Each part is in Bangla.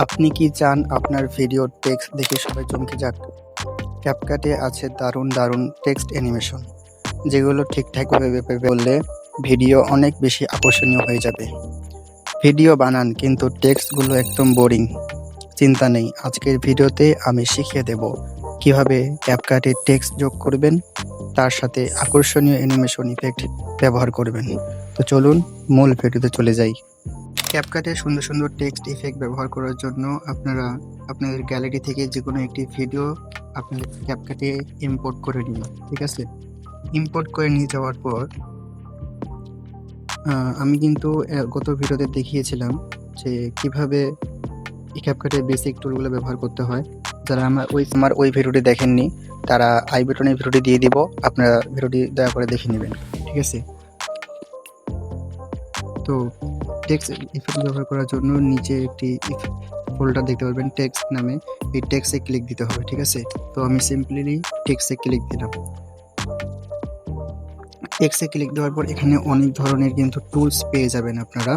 আপনি কি চান আপনার ভিডিওর টেক্সট দেখে সবাই চমকে যাক? ক্যাপকাটে আছে দারুণ দারুণ টেক্সট অ্যানিমেশন, যেগুলো ঠিকঠাকভাবে বললে ভিডিও অনেক বেশি আকর্ষণীয় হয়ে যাবে। ভিডিও বানান কিন্তু টেক্সটগুলো একদম বোরিং? চিন্তা নেই, আজকের ভিডিওতে আমি শিখিয়ে দেব কিভাবে ক্যাপকাটে টেক্সট যোগ করবেন, তার সাথে আকর্ষণীয় অ্যানিমেশন ইফেক্ট ব্যবহার করবেন। তো চলুন মূল ভিডিওতে চলে যাই। ক্যাপকাটে সুন্দর সুন্দর টেক্সট ইফেক্ট ব্যবহার করার জন্য আপনারা আপনাদের গ্যালারি থেকে যে কোনো একটি ভিডিও আপনাদের ক্যাপকাটে ইম্পোর্ট করে নিন। ঠিক আছে, ইম্পোর্ট করে নিয়ে যাওয়ার পর আমি কিন্তু গত ভিডিওতে দেখিয়েছিলাম যে কিভাবে এই ক্যাপকাটে বেসিক টুলগুলো ব্যবহার করতে হয়। যারা আমার ওই ভিডিওটি দেখেননি তারা আই বাটনে ভিডিওটি দিয়ে দিব, আপনারা ভিডিওটি দয়া করে দেখে নেবেন। ঠিক আছে, তো টেক্সট ইফেক্ট ব্যবহার করার জন্য নিচে একটি ফোল্ডার দেখতে পারবেন টেক্সট নামে, এই টেক্সটে ক্লিক দিতে হবে। ঠিক আছে, তো আমি সিম্পলি টেক্সটে ক্লিক দিলাম। টেক্সটে ক্লিক দেওয়ার পর এখানে অনেক ধরনের কিন্তু টুলস পেয়ে যাবেন আপনারা।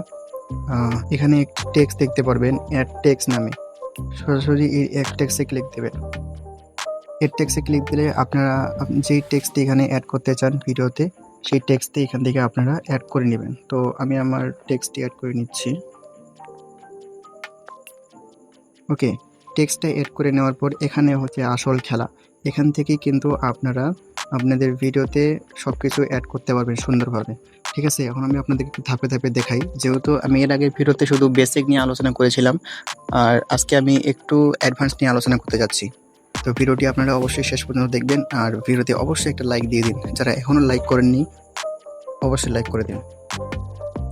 এখানে একটি টেক্সট দেখতে পারবেন অ্যাড টেক্সট নামে, সরাসরি এই অ্যাড টেক্সটে ক্লিক দেবেন। অ্যাড টেক্সটে ক্লিক দিলে আপনারা যেই টেক্সটটি এখানে অ্যাড করতে চান ভিডিওতে, সেই টেক্সটটি এখান থেকে আপনারা অ্যাড করে নেবেন। তো আমি আমার টেক্সটটি অ্যাড করে নিচ্ছি। ওকে, টেক্সটটা অ্যাড করে নেওয়ার পর এখানে হচ্ছে আসল খেলা। এখান থেকেই কিন্তু আপনারা আপনাদের ভিডিওতে সব কিছু অ্যাড করতে পারবেন সুন্দরভাবে। ঠিক আছে, এখন আমি আপনাদেরকে একটু ধাপে ধাপে দেখাই। যেহেতু আমি এর আগের ভিডিওতে শুধু বেসিক নিয়ে আলোচনা করেছিলাম, আর আজকে আমি একটু অ্যাডভান্স নিয়ে আলোচনা করতে যাচ্ছি। তো ভিডিওটি আপনারা অবশ্যই শেষ পর্যন্ত দেখবেন, আর ভিডিওতে অবশ্যই একটা লাইক দিয়ে দিন। যারা এখনও লাইক করেননি অবশ্যই লাইক করে দিন।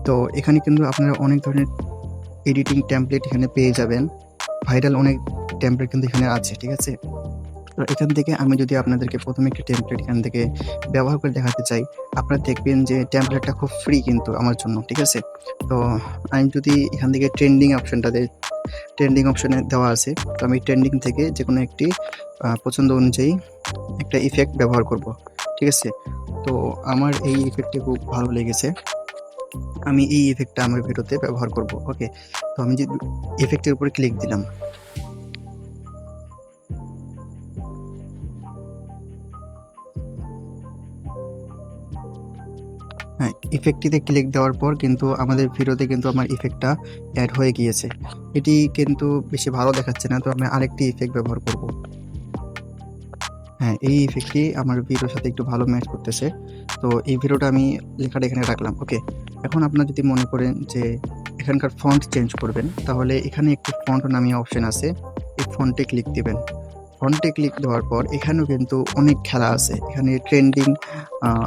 তো এখানে কিন্তু আপনারা অনেক ধরনের এডিটিং টেমপ্লেট এখানে পেয়ে যাবেন। ভাইরাল অনেক টেমপ্লেট কিন্তু এখানে আছে। ঠিক আছে, তো এখান থেকে আমি যদি আপনাদেরকে প্রথমে একটি টেমপ্লেট এখান থেকে ব্যবহার করে দেখাতে চাই, আপনারা দেখবেন যে টেমপ্লেটটা খুব ফ্রি কিন্তু আমার জন্য। ঠিক আছে, তো আমি যদি এখান থেকে ট্রেন্ডিং অপশনে দেওয়া আছে, তো আমি ট্রেন্ডিং থেকে যে কোনো একটি পছন্দ অনুযায়ী একটা ইফেক্ট ব্যবহার করব। ঠিক আছে, তো আমার এই ইফেক্টটি খুব ভালো লেগেছে, আমি এই ইফেক্টটা আমার ভিডিওতে ব্যবহার করব। ওকে, তো আমি যে ইফেক্টের উপরে ক্লিক দিলাম, হ্যাঁ, ইফেক্টটিতে ক্লিক দেওয়ার পর কিন্তু আমাদের ভিডিওতে কিন্তু আমার ইফেক্টটা অ্যাড হয়ে গিয়েছে। এটি কিন্তু বেশি ভালো দেখাচ্ছে না, তো আমি আরেকটি ইফেক্ট ব্যবহার করব। হ্যাঁ, এই ইফেক্টটি আমার ভিডিওর সাথে একটু ভালো ম্যাচ করতেছে, তো এই ভিডিওটা আমি লেখাটা এখানে রাখলাম। ওকে, এখন আপনারা যদি মনে করেন যে এখানকার ফন্ট চেঞ্জ করবেন, তাহলে এখানে একটি ফন্ট নামে অপশন আছে, এই ফন্টে ক্লিক দিবেন। ফন্টে ক্লিক দেওয়ার পর এখানেও কিন্তু অনেক খেলা আছে। এখানে ট্রেন্ডিং,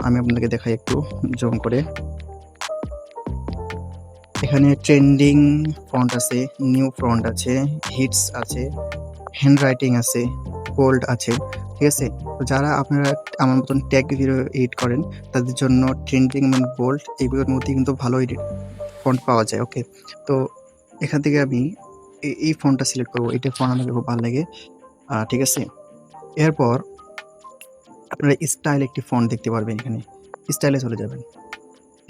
আমি আপনাদেরকে দেখাই একটু জুম করে। এখানে ট্রেন্ডিং ফন্ট আছে, নিউ ফন্ট আছে, হিটস আছে, হ্যান্ড রাইটিং আছে, বোল্ড আছে। ঠিক আছে, তো যারা আপনারা আমার মতন ট্যাগ ভিডিও এডিট করেন তাদের জন্য ট্রেন্ডিং মানে বোল্ড এগুলোর মধ্যে কিন্তু ভালো এডিট ফন্ট পাওয়া যায়। ওকে, তো এখান থেকে আমি এই ফন্টটা সিলেক্ট করবো, এটা ফন্ট আমাকে খুব ভালো লাগে। ঠিক আছে, এরপর আপনারা স্টাইল একটি ফন্ট দেখতে পারবেন, এখানে স্টাইলে চলে যাবেন।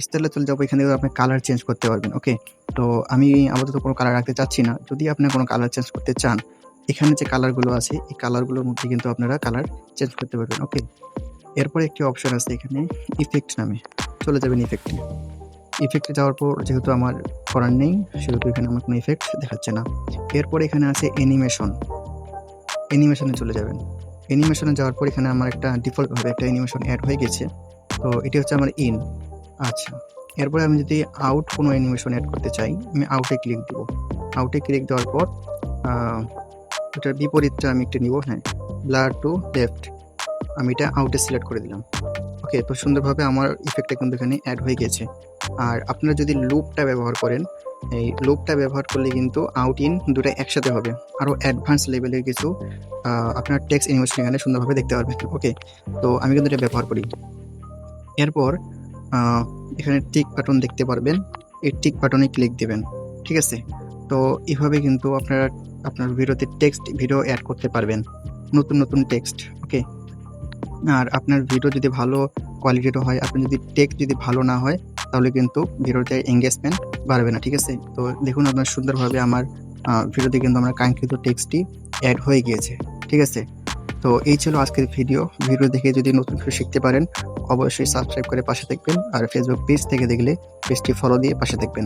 স্টাইলে চলে যাবো, এখানে আপনি কালার চেঞ্জ করতে পারবেন। ওকে, তো আমি আপাতত কোনো কালার রাখতে চাচ্ছি না। যদি আপনি কোনো কালার চেঞ্জ করতে চান, এখানে যে কালারগুলো আছে এই কালারগুলোর মধ্যে কিন্তু আপনারা কালার চেঞ্জ করতে পারবেন। ওকে, এরপর একটি অপশন আছে এখানে ইফেক্ট নামে, চলে যাবেন ইফেক্টে। ইফেক্টে যাওয়ার পর যেহেতু আমার করার নেই, সেহেতু এখানে আমার কোনো ইফেক্ট দেখাচ্ছে না। এরপর এখানে আছে অ্যানিমেশনে চলে যাবেন। অ্যানিমেশনে যাওয়ার পর এখানে আমার একটা ডিফল্টভাবে একটা অ্যানিমেশন অ্যাড হয়ে গেছে, তো এটি হচ্ছে আমার ইন। আচ্ছা, এরপরে আমি যদি আউট কোনো অ্যানিমেশন অ্যাড করতে চাই, আমি আউটে ক্লিক দেব। আউটে ক্লিক দেওয়ার পর এটার বিপরীতটা আমি একটা নিব। হ্যাঁ, ব্লার টু লেফট, আমি এটা আউটে সিলেক্ট করে দিলাম। ওকে, তো সুন্দরভাবে আমার ইফেক্টটা কিন্তু এখানে অ্যাড হয়ে গেছে। আর আপনারা যদি লুপটা ব্যবহার করেন, এই লুপটা ব্যবহার করলে কিন্তু আউট ইন দুটো একসাথে হবে। আরও অ্যাডভান্স লেভেলের কিছু আপনার টেক্সট অ্যানিমেশন এখানে সুন্দরভাবে দেখতে পারবেন। ওকে, তো আমি কিন্তু এটা ব্যবহার করি। এরপর এখানে টিক বাটন দেখতে পারবেন, এই টিক বাটনে ক্লিক দেবেন। ঠিক আছে, তো এভাবে কিন্তু আপনারা আপনার ভিডিওতে টেক্সট ভিডিও অ্যাড করতে পারবেন, নতুন নতুন টেক্সট। ওকে, আর আপনার ভিডিও যদি ভালো কোয়ালিটির হয়, আপনি যদি টেক্সট যদি ভালো না হয়, তাহলে কিন্তু ভিডিওতে এঙ্গেজমেন্ট বাড়বে না। ঠিক আছে, তো দেখুন আপনার সুন্দরভাবে আমার ভিডিওতে কিন্তু আমরা কাঙ্ক্ষিত টেক্সটটি অ্যাড হয়ে গিয়েছে। ঠিক আছে? তো এই ছিল আজকের ভিডিও। ভিডিও দেখে যদি নতুন কিছু শিখতে পারেন অবশ্যই সাবস্ক্রাইব করে পাশে থাকবেন। আর ফেসবুক পেজ থেকে দেখলে পেজটি ফলো দিয়ে পাশে থাকবেন।